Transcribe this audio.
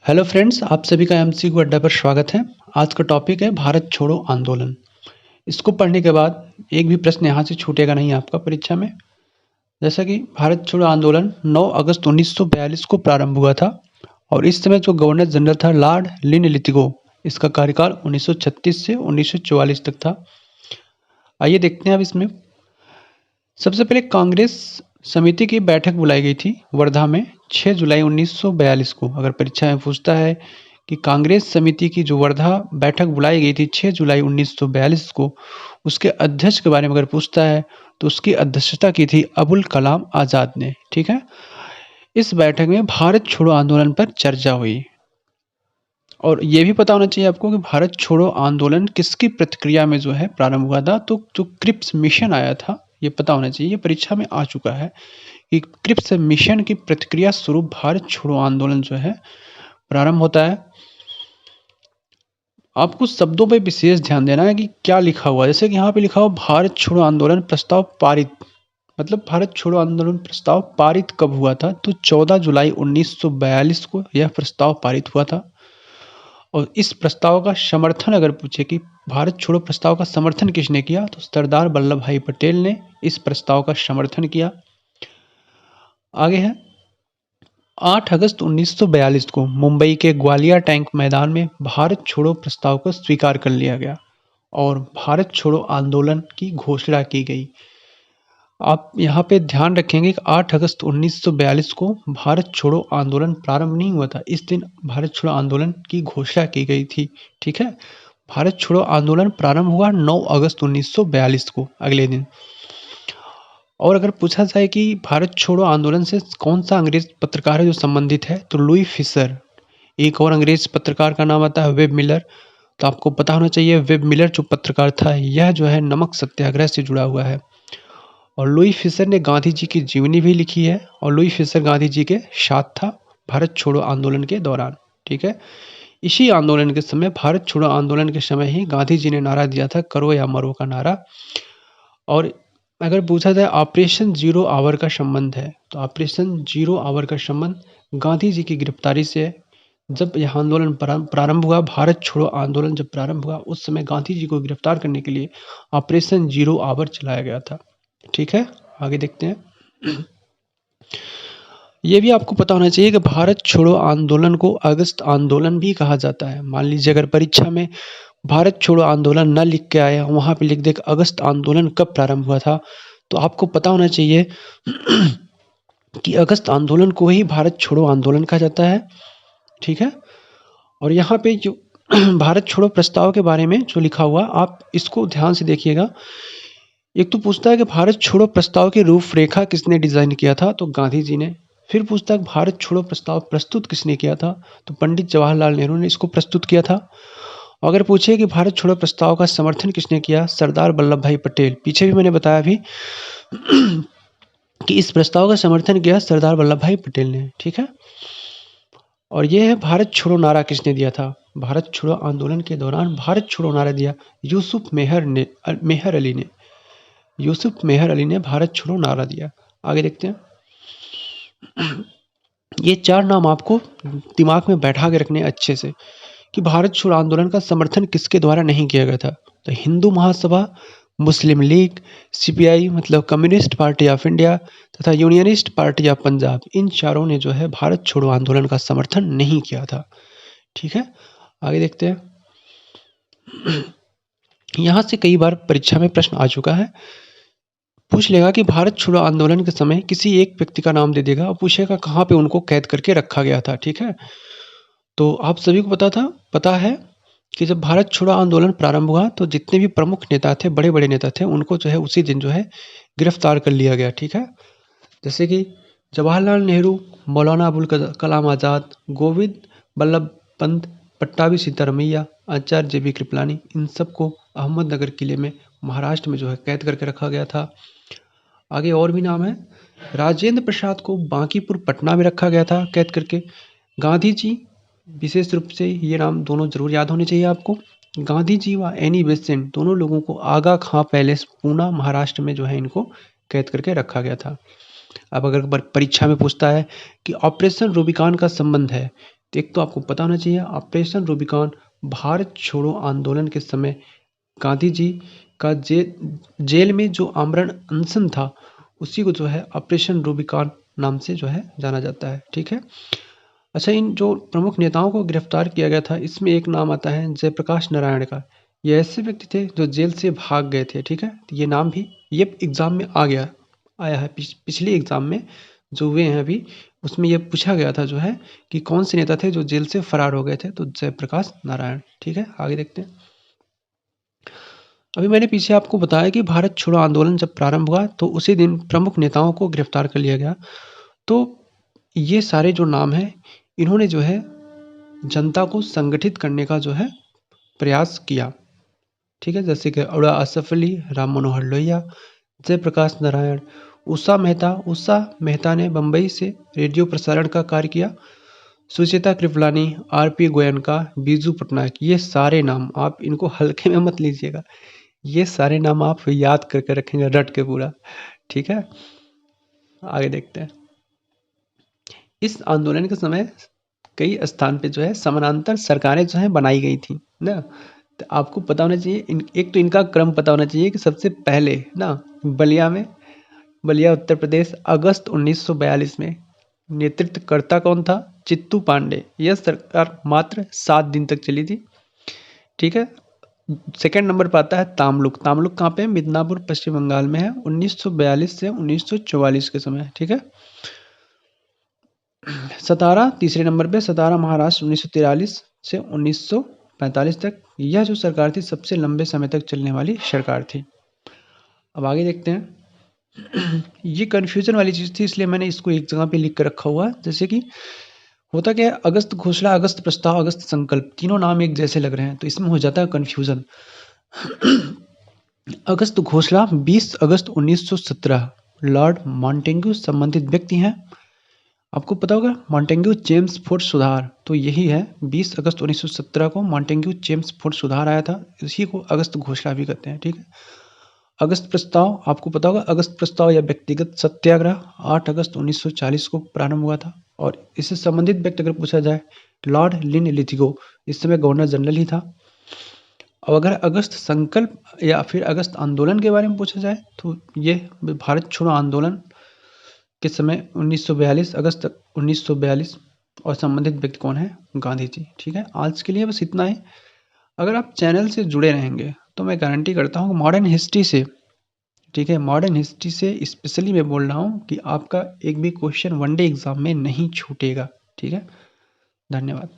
Hello friends, आप सभी का एमसीक्यू अड्डा पर स्वागत है। आज का टॉपिक है भारत छोड़ो आंदोलन। इसको पढ़ने के बाद एक भी प्रश्न यहाँ से छूटेगा नहीं आपका परीक्षा में। जैसा कि भारत छोड़ो आंदोलन 9 अगस्त 1942 को प्रारंभ हुआ था और इस समय जो गवर्नर जनरल था लॉर्ड लिनलिथिगो, इसका कार्यकाल 1936 से 1944 तक था। आइए देखते हैं अब इसमें। सबसे पहले कांग्रेस समिति की बैठक बुलाई गई थी वर्धा में 6 जुलाई 1942 को। अगर परीक्षा में पूछता है कि कांग्रेस समिति की जो वर्धा बैठक बुलाई गई थी 6 जुलाई 1942 को, उसके अध्यक्ष के बारे में अगर पूछता है तो उसकी अध्यक्षता की थी अबुल कलाम आज़ाद ने। ठीक है। इस बैठक में भारत छोड़ो आंदोलन पर चर्चा हुई और ये भी पता होना चाहिए आपको कि भारत छोड़ो आंदोलन किसकी प्रतिक्रिया में जो है प्रारंभ हुआ था। तो जो क्रिप्स मिशन आया था, ये पता होना चाहिए, ये परीक्षा में आ चुका है कि क्रिप्स मिशन की प्रतिक्रिया स्वरूप भारत छोड़ो आंदोलन जो है प्रारंभ होता है। आपको शब्दों पे विशेष ध्यान देना है कि क्या लिखा हुआ है। जैसे कि यहाँ पे लिखा हुआ भारत छोड़ो आंदोलन प्रस्ताव पारित, मतलब भारत छोड़ो आंदोलन प्रस्ताव पारित कब हुआ था? तो 14 जुलाई 1942 को यह प्रस्ताव पारित हुआ था। और इस प्रस्ताव का समर्थन अगर पूछे कि भारत छोड़ो प्रस्ताव का समर्थन किसने किया, तो सरदार वल्लभ भाई पटेल ने इस प्रस्ताव का समर्थन किया। आगे है 8 अगस्त 1942 को मुंबई के ग्वालियर टैंक मैदान में भारत छोड़ो प्रस्ताव को स्वीकार कर लिया गया और भारत छोड़ो आंदोलन की घोषणा की गई। आप यहाँ पे ध्यान रखेंगे कि 8 अगस्त 1942 को भारत छोड़ो आंदोलन प्रारंभ नहीं हुआ था, इस दिन भारत छोड़ो आंदोलन की घोषणा की गई थी। ठीक है। भारत छोड़ो आंदोलन प्रारंभ हुआ 9 अगस्त 1942 को, अगले दिन। और अगर पूछा जाए कि भारत छोड़ो आंदोलन से कौन सा अंग्रेज पत्रकार है जो संबंधित है, तो लुई फिशर। एक और अंग्रेज पत्रकार का नाम आता है वेब मिलर। तो आपको पता होना चाहिए वेब मिलर जो पत्रकार था, यह जो है नमक सत्याग्रह से जुड़ा हुआ है। और लुई फिशर ने गांधी जी की जीवनी भी लिखी है और लुई फिशर गांधी जी के साथ था भारत छोड़ो आंदोलन के दौरान। ठीक है। इसी आंदोलन के समय, भारत छोड़ो आंदोलन के समय ही गांधी जी ने नारा दिया था करो या मरो का नारा। और अगर पूछा जाए ऑपरेशन जीरो आवर का संबंध है, तो ऑपरेशन जीरो आवर का संबंध गांधी जी की गिरफ्तारी से है। जब यह आंदोलन प्रारंभ हुआ, भारत छोड़ो आंदोलन जब प्रारंभ हुआ, उस समय गांधी जी को गिरफ्तार करने के लिए ऑपरेशन जीरो आवर चलाया गया था। ठीक है। आगे देखते हैं। ये भी आपको पता होना चाहिए कि भारत छोड़ो आंदोलन को अगस्त आंदोलन भी कहा जाता है। मान लीजिए अगर परीक्षा में भारत छोड़ो आंदोलन न लिख के आया, वहां पे लिख दे अगस्त आंदोलन कब प्रारंभ हुआ था, तो आपको पता होना चाहिए कि अगस्त आंदोलन को ही भारत छोड़ो आंदोलन कहा जाता है। ठीक है। और यहाँ पे जो भारत छोड़ो प्रस्ताव के बारे में जो लिखा हुआ, आप इसको ध्यान से देखिएगा। एक तो पूछता है कि भारत छोड़ो प्रस्ताव की रूपरेखा किसने डिजाइन किया था, तो गांधी जी ने। फिर पूछता है भारत छोड़ो प्रस्ताव प्रस्तुत किसने किया था, तो पंडित जवाहरलाल नेहरू ने इसको प्रस्तुत किया था। अगर पूछे कि भारत छोड़ो प्रस्ताव का समर्थन किसने किया, सरदार वल्लभ भाई पटेल। पीछे भी मैंने बताया भी कि इस प्रस्ताव का समर्थन किया सरदार वल्लभ भाई पटेल ने। ठीक है। और यह है भारत छोड़ो नारा किसने दिया था। भारत छोड़ो आंदोलन के दौरान भारत छोड़ो नारा दिया यूसुफ मेहर अली ने। यूसुफ मेहर अली ने भारत छोड़ो नारा दिया। आगे देखते हैं। ये चार नाम आपको दिमाग में बैठा के रखने अच्छे से कि भारत छोड़ो आंदोलन का समर्थन किसके द्वारा नहीं किया गया था। तो हिंदू महासभा, मुस्लिम लीग, सीपीआई मतलब कम्युनिस्ट पार्टी ऑफ इंडिया तथा यूनियनिस्ट पार्टी ऑफ पंजाब, इन चारों ने जो है भारत छोड़ो आंदोलन का समर्थन नहीं किया था। ठीक है। आगे देखते हैं। यहां से कई बार परीक्षा में प्रश्न आ चुका है। पूछ लेगा कि भारत छोड़ो आंदोलन के समय किसी एक व्यक्ति का नाम दे देगा और पूछेगा कहाँ पे उनको कैद करके रखा गया था। ठीक है। तो आप सभी को पता है कि जब भारत छोड़ो आंदोलन प्रारंभ हुआ तो जितने भी प्रमुख नेता थे, बड़े बड़े नेता थे, उनको जो है उसी दिन जो है गिरफ्तार कर लिया गया। ठीक है। जैसे कि जवाहरलाल नेहरू, मौलाना अबुल कलाम आज़ाद, गोविंद बल्लभ पंत, पट्टाभी सीतारमैया, आचार्य जे बी कृपलानी, इन सबको अहमदनगर किले में महाराष्ट्र में जो है कैद करके रखा गया था। आगे और भी नाम है। राजेंद्र प्रसाद को बांकीपुर पटना में रखा गया था कैद करके। गांधी जी, विशेष रूप से ये नाम दोनों जरूर याद होने चाहिए आपको। गांधी जी व एनी बेसेंट दोनों लोगों को आगा खां पैलेस पूना महाराष्ट्र में जो है इनको कैद करके रखा गया था। अब अगर परीक्षा में पूछता है कि ऑपरेशन रूबिकॉन का संबंध है तो एक तो आपको पता होना चाहिए, ऑपरेशन रूबिकॉन भारत छोड़ो आंदोलन के समय गांधी जी का जेल में जो आमरण अनशन था, उसी को जो है ऑपरेशन रूबिकॉन नाम से जो है जाना जाता है। ठीक है। अच्छा, इन जो प्रमुख नेताओं को गिरफ्तार किया गया था, इसमें एक नाम आता है जयप्रकाश नारायण का। ये ऐसे व्यक्ति थे जो जेल से भाग गए थे। ठीक है। तो ये नाम भी ये एग्जाम में आया है पिछले एग्जाम में जो हुए हैं अभी, उसमें ये पूछा गया था जो है कि कौन से नेता थे जो जेल से फरार हो गए थे, तो जयप्रकाश नारायण। ठीक है, आगे देखते हैं। अभी मैंने पीछे आपको बताया कि भारत छोड़ो आंदोलन जब प्रारंभ हुआ तो उसी दिन प्रमुख नेताओं को गिरफ्तार कर लिया गया। तो ये सारे जो नाम हैं, इन्होंने जो है जनता को संगठित करने का जो है प्रयास किया। ठीक है, जैसे कि अड़ा असफ अली, राम मनोहर लोहिया, जयप्रकाश नारायण, उषा मेहता ने बम्बई से रेडियो प्रसारण का कार्य किया। सुचेता कृपलानी, आर.पी. गोयनका, बीजू पटनायक, ये सारे नाम आप इनको हल्के में मत लीजिएगा। ये सारे नाम आप याद करके रखेंगे रट के पूरा। ठीक है, आगे देखते हैं। इस आंदोलन के समय कई स्थान पे जो है समानांतर सरकारें जो है बनाई गई थी ना। तो आपको पता होना चाहिए एक तो इनका क्रम पता होना चाहिए कि सबसे पहले ना बलिया उत्तर प्रदेश अगस्त 1942 में नेतृत्वकर्ता कौन था? चित्तू पांडे। यह सरकार मात्र 7 दिन तक चली थी। ठीक है। सेकंड नंबर पर आता है तामलुक। तामलुक कहाँ पे है? मिदनापुर पश्चिम बंगाल में है, 1942 से 1944 के समय। ठीक है। सतारा तीसरे नंबर पे, सतारा महाराष्ट्र 1943 से 1945 तक। यह जो सरकार थी सबसे लंबे समय तक चलने वाली सरकार थी। अब आगे देखते हैं। ये कन्फ्यूजन वाली चीज़ थी, इसलिए मैंने इसको एक जगह पे लिख कर रखा हुआ है। जैसे कि होता क्या है, अगस्त घोषणा, अगस्त प्रस्ताव, अगस्त संकल्प, तीनों नाम एक जैसे लग रहे हैं तो इसमें हो जाता है कन्फ्यूजन। अगस्त घोषणा 20 अगस्त 1917, लॉर्ड मॉन्टेग्यू संबंधित व्यक्ति हैं। आपको पता होगा मॉन्टेग्यू चेम्सफोर्ड सुधार, तो यही है 20 अगस्त 1917 को मॉन्टेग्यू चेम्सफोर्ड सुधार आया था, इसी को अगस्त घोषणा भी कहते हैं। ठीक है। अगस्त प्रस्ताव, आपको पता होगा अगस्त प्रस्ताव या व्यक्तिगत सत्याग्रह 8 अगस्त 1940 को प्रारंभ हुआ था। और इससे संबंधित व्यक्ति अगर पूछा जाए, लॉर्ड लिन लिथिगो, इस समय गवर्नर जनरल ही था। अब अगर अगस्त संकल्प या फिर अगस्त आंदोलन के बारे में पूछा जाए तो ये भारत छोड़ो आंदोलन के समय 1942 अगस्त 1942, और संबंधित व्यक्ति कौन है? गांधी जी। ठीक है, आज के लिए बस इतना ही। अगर आप चैनल से जुड़े रहेंगे तो मैं गारंटी करता हूँ मॉडर्न हिस्ट्री से, ठीक है, मॉडर्न हिस्ट्री से स्पेशली मैं बोल रहा हूँ कि आपका एक भी क्वेश्चन वनडे एग्जाम में नहीं छूटेगा। ठीक है, धन्यवाद।